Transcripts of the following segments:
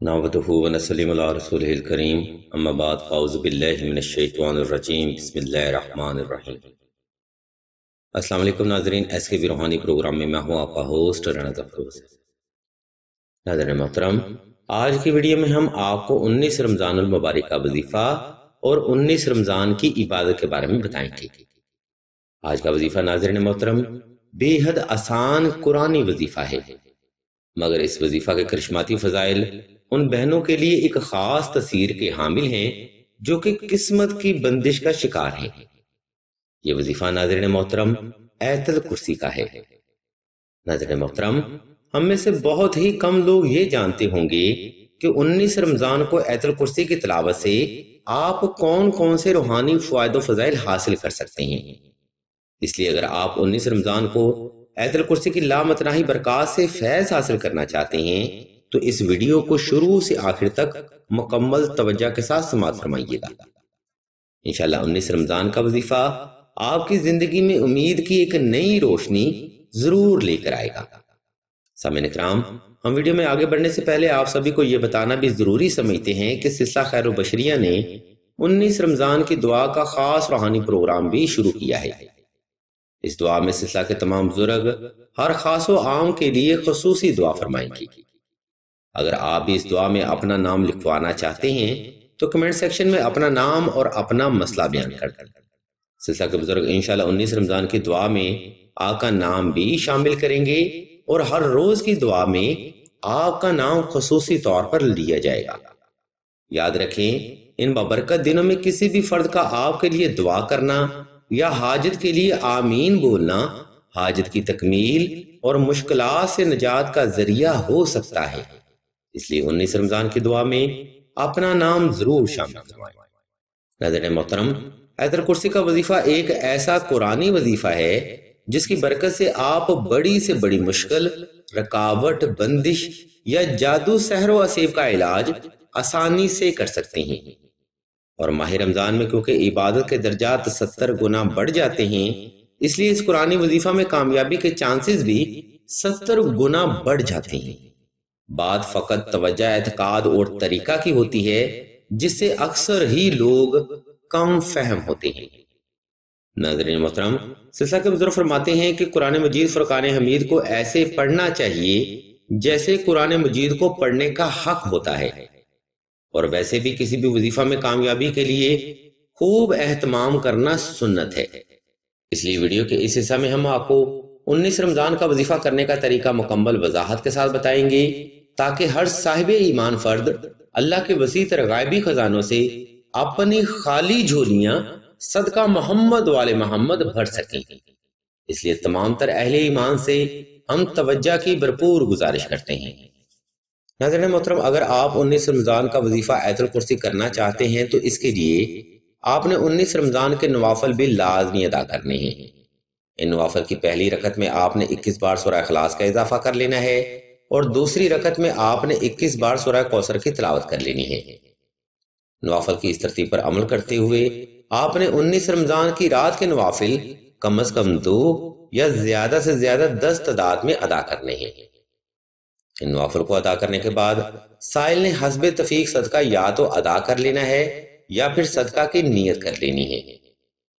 نحمدہ و نصلی علی رسولہ الکریم اما بعد فاعوذ باللہ من الشیطان الرجیم بسم اللہ الرحمن الرحیم۔ السلام علیکم ناظرین، ایس کے بی روحانی پروگرام میں میں ہوں آپ کا ہوسٹ رانا ظفر۔ ناظرین محترم، آج کی ویڈیو میں ہم آپ کو 19 رمضان المبارک کا وظیفہ اور 19 رمضان کی عبادت کے بارے میں بتائیں گے۔ آج کا وظیفہ ناظرین محترم بے حد آسان قرآنی وظیفہ ہے، مگر اس وظیفہ کے کرشماتی فضائل ان بہنوں کے لیے ایک خاص تاثیر کے حامل ہیں جو کہ قسمت کی بندش کا شکار ہیں۔ یہ وظیفہ ناظرین محترم آیت الکرسی کا ہے۔ ناظرین محترم، ہم میں سے بہت ہی کم لوگ یہ جانتے ہوں گے کہ 19 رمضان کو آیت الکرسی کی تلاوت سے آپ کون کون سے روحانی فوائد و فضائل حاصل کر سکتے ہیں۔ اس لیے اگر آپ 19 رمضان کو آیت الکرسی کی لامتناہی برکات سے فیض حاصل کرنا چاہتے ہیں تو اس ویڈیو کو شروع سے آخر تک مکمل توجہ کے ساتھ سماعت فرمائیے گا۔ انشاءاللہ 19 رمضان کا وظیفہ آپ کی زندگی میں امید کی ایک نئی روشنی ضرور لے کر آئے گا۔ سامعین اکرام، ہم ویڈیو میں آگے بڑھنے سے پہلے آپ سبھی کو یہ بتانا بھی ضروری سمجھتے ہیں کہ سلسلہ خیر و بشریہ نے 19 رمضان کی دعا کا خاص روحانی پروگرام بھی شروع کیا ہے۔ اس دعا میں سلسلہ کے تمام بزرگ ہر خاص و عام کے لیے خصوصی دعا فرمائیں گی۔ اگر آپ بھی اس دعا میں اپنا نام لکھوانا چاہتے ہیں تو کمنٹ سیکشن میں اپنا نام اور اپنا مسئلہ بیان کر دیں۔ سلسلہ کے بزرگ انشاءاللہ 19 رمضان کی دعا میں آپ کا نام بھی شامل کریں گے اور ہر روز کی دعا میں آپ کا نام خصوصی طور پر لیا جائے گا۔ یاد رکھیں، ان بابرکت دنوں میں کسی بھی فرد کا آپ کے لیے دعا کرنا یا حاجت کے لیے آمین بولنا حاجت کی تکمیل اور مشکلات سے نجات کا ذریعہ ہو سکتا ہے۔ اس لیے 19 رمضان کی دعا میں اپنا نام ضرور شامل کروائیں۔ ناظرین محترم، آیت الکرسی کا وظیفہ ایک ایسا قرآنی وظیفہ ہے جس کی برکت سے آپ بڑی سے بڑی مشکل، رکاوٹ، بندش یا جادو سحر و اسیب کا علاج آسانی سے کر سکتے ہیں۔ اور ماہ رمضان میں کیونکہ عبادت کے درجات 70 گنا بڑھ جاتے ہیں، اس لیے اس قرآنی وظیفہ میں کامیابی کے چانسز بھی 70 گنا بڑھ جاتے ہیں۔ بات فقط توجہ، اعتقاد اور طریقہ کی ہوتی ہے جس سے اکثر ہی لوگ کم فہم ہوتے ہیں۔ ناظرین محترم، سلسلہ کے بزرگ فرماتے ہیں کہ قرآن مجید فرقان حمید کو ایسے پڑھنا چاہیے جیسے قرآن مجید کو پڑھنے کا حق ہوتا ہے، اور ویسے بھی کسی بھی وظیفہ میں کامیابی کے لیے خوب اہتمام کرنا سنت ہے۔ اس لیے ویڈیو کے اس حصہ میں ہم آپ کو 19 رمضان کا وظیفہ کرنے کا طریقہ مکمل وضاحت کے ساتھ بتائیں گے تاکہ ہر صاحب ایمان فرد اللہ کے وسیع تر غائبی خزانوں سے اپنی خالی جھولیاں صدقہ محمد والے محمد بھر سکیں۔ اس لیے تمام تر اہل ایمان سے ہم توجہ کی بھرپور گزارش کرتے ہیں۔ ناظرین محترم، اگر آپ 19 رمضان کا وظیفہ آیت الکرسی کرنا چاہتے ہیں تو اس کے لیے آپ نے 19 رمضان کے نوافل بھی لازمی ادا کرنے ہیں۔ ان نوافل کی پہلی رکعت میں آپ نے 21 بار سورہ اخلاص کا اضافہ کر لینا ہے اور دوسری رکعت میں آپ نے 21 بار سورہ کوثر کی تلاوت کر لینی ہے۔ نوافل کی اس ترتیب پر عمل کرتے ہوئے آپ نے 19 رمضان کی رات کے نوافل کم از کم 2 یا زیادہ سے زیادہ 10 تعداد میں ادا کرنے ہیں۔ ان نوافل کو ادا کرنے کے بعد سائل نے حسب تفیق صدقہ یا تو ادا کر لینا ہے یا پھر صدقہ کی نیت کر لینی ہے۔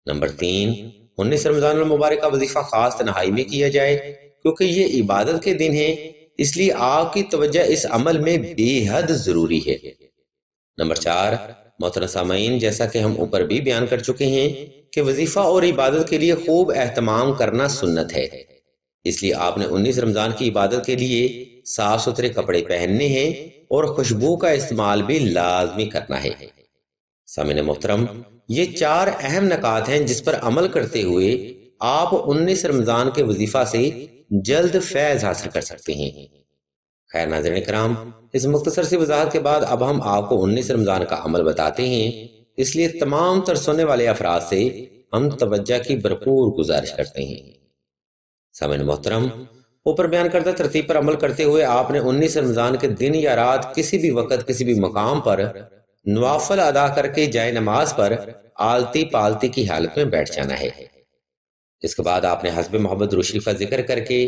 نمبر 3، 19 رمضان المبارک کا وظیفہ خاص تنہائی میں کیا جائے کیونکہ یہ عبادت کے دن ہیں، اس لیے آپ کی توجہ اس عمل میں بے حد ضروری ہے۔ نمبر 4، محترم سامعین، جیسا کہ ہم اوپر بھی بیان کر چکے ہیں کہ وظیفہ اور عبادت کے لیے خوب اہتمام کرنا سنت ہے، اس لیے آپ نے 19 رمضان کی عبادت کے لیے صاف ستھرے کپڑے پہننے ہیں اور خوشبو کا استعمال بھی لازمی کرنا ہے۔ سامعین محترم، یہ 4 اہم نکات ہیں جس پر عمل کرتے ہوئے آپ 19 رمضان کے وظیفہ سے جلد فیض حاصل کر سکتے ہیں۔ خیر ناظرین کرام، اس مختصر سی وضاحت کے بعد اب ہم آپ کو 19 رمضان کا عمل بتاتے ہیں، اس لیے تمام تر سننے والے افراد سے ہم توجہ کی بھرپور گزارش کرتے ہیں۔ سامعین محترم، اوپر بیان کردہ ترتیب پر عمل کرتے ہوئے آپ نے 19 رمضان کے دن یا رات کسی بھی وقت کسی بھی مقام پر نوافل ادا کر کے جائے نماز پر آلتی پالتی کی حالت میں بیٹھ جانا ہے۔ اس کے بعد آپ نے حسب محبت درود شریف کا ذکر کر کے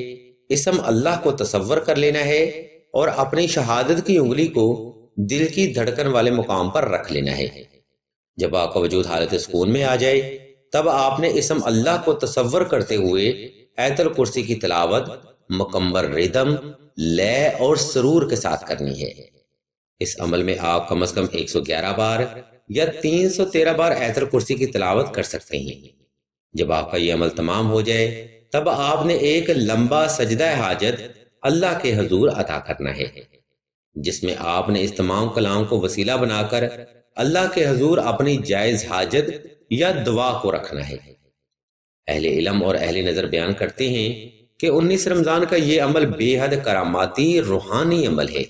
اسم اللہ کو تصور کر لینا ہے اور اپنی شہادت کی انگلی کو دل کی دھڑکن والے مقام پر رکھ لینا ہے۔ جب آپ کا وجود حالت سکون میں آ جائے تب آپ نے اسم اللہ کو تصور کرتے ہوئے آیت الکرسی کی تلاوت مکمل ردم، لے اور سرور کے ساتھ کرنی ہے۔ اس عمل میں آپ کم از کم 111 بار یا 313 بار آیت الکرسی کی تلاوت کر سکتے ہیں۔ جب آپ کا یہ عمل تمام ہو جائے تب آپ نے ایک لمبا سجدہ حاجت اللہ کے حضور ادا کرنا ہے، جس میں آپ نے اس تمام کلام کو وسیلہ بنا کر اللہ کے حضور اپنی جائز حاجت یا دعا کو رکھنا ہے۔ اہل علم اور اہل نظر بیان کرتے ہیں کہ 19 رمضان کا یہ عمل بے حد کراماتی روحانی عمل ہے۔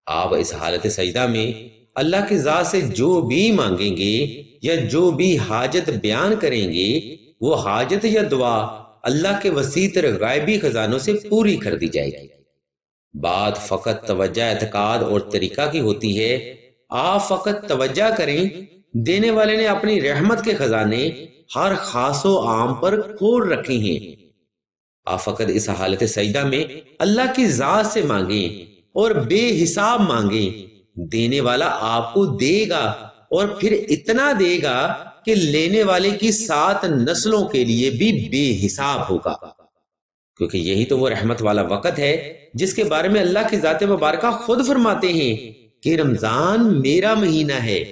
آپ اس حالت سجدہ میں اللہ کی ذات سے جو بھی مانگیں گے یا جو بھی حاجت بیان کریں گے وہ حاجت یا دعا اللہ کے وسیع تر غیبی خزانوں سے پوری کر دی جائے گی۔ بات فقط توجہ، اعتقاد اور طریقہ کی ہوتی ہے۔ آپ فقط توجہ کریں، دینے والے نے اپنی رحمت کے خزانے ہر خاص و عام پر کھول رکھے ہیں۔ آپ فقط اس حالت سجدہ میں اللہ کی ذات سے مانگیں اور بے حساب مانگیں، دینے والا آپ کو دے گا اور پھر اتنا دے گا کہ لینے والے کی 7 نسلوں کے لیے بھی بے حساب ہوگا، کیونکہ یہی تو وہ رحمت والا وقت ہے جس کے بارے میں اللہ کی ذات مبارکہ خود فرماتے ہیں کہ رمضان میرا مہینہ ہے،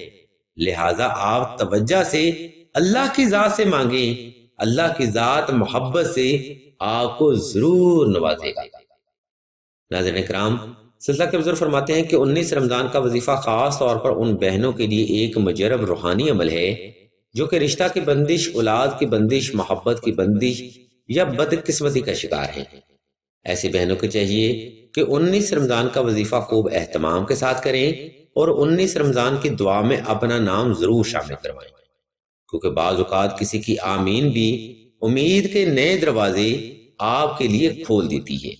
لہٰذا آپ توجہ سے اللہ کی ذات سے مانگیں، اللہ کی ذات محبت سے آپ کو ضرور نوازے گا۔ ناظرین کرام، سلسلہ کے بزرگ فرماتے ہیں کہ 19 رمضان کا وظیفہ خاص طور پر ان بہنوں کے لیے ایک مجرب روحانی عمل ہے جو کہ رشتہ کی بندش، اولاد کی بندش، محبت کی بندش یا بدقسمتی کا شکار ہیں۔ ایسی بہنوں کو چاہیے کہ 19 رمضان کا وظیفہ خوب اہتمام کے ساتھ کریں اور 19 رمضان کی دعا میں اپنا نام ضرور شامل کروائیں، کیونکہ بعض اوقات کسی کی آمین بھی امید کے نئے دروازے آپ کے لیے کھول دیتی ہے۔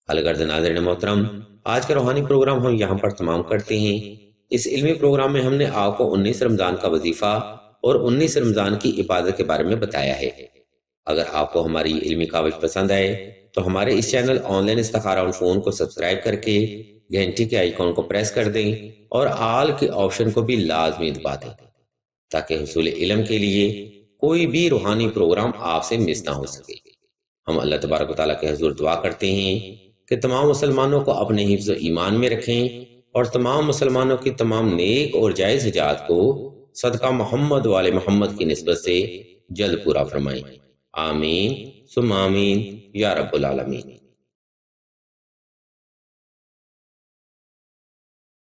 الغرض ناظرین محترم، آج کا روحانی پروگرام ہم یہاں پر تمام کرتے ہیں۔ اس علمی پروگرام میں ہم نے آپ کو 19 رمضان کا وظیفہ اور 19 رمضان کی عبادت کے بارے میں بتایا ہے۔ اگر آپ کو ہماری علمی کاوش پسند آئے تو ہمارے اس چینل آن لائن استخارہ آن فون کو سبسکرائب کر کے گھنٹی کے آئیکن کو پریس کر دیں اور آل کے آپشن کو بھی لازمی دبا دیں تاکہ حصول علم کے لیے کوئی بھی روحانی پروگرام آپ سے مس نہ ہو سکے۔ ہم اللہ تبارک و تعالیٰ کے حضور دعا کرتے ہیں کہ تمام مسلمانوں کو اپنے حفظ و ایمان میں رکھیں اور تمام مسلمانوں کی تمام نیک اور جائز حاجات کو صدقہ محمد و آل محمد کی نسبت سے جلد پورا فرمائیں۔ آمین ثم آمین یا رب العالمین۔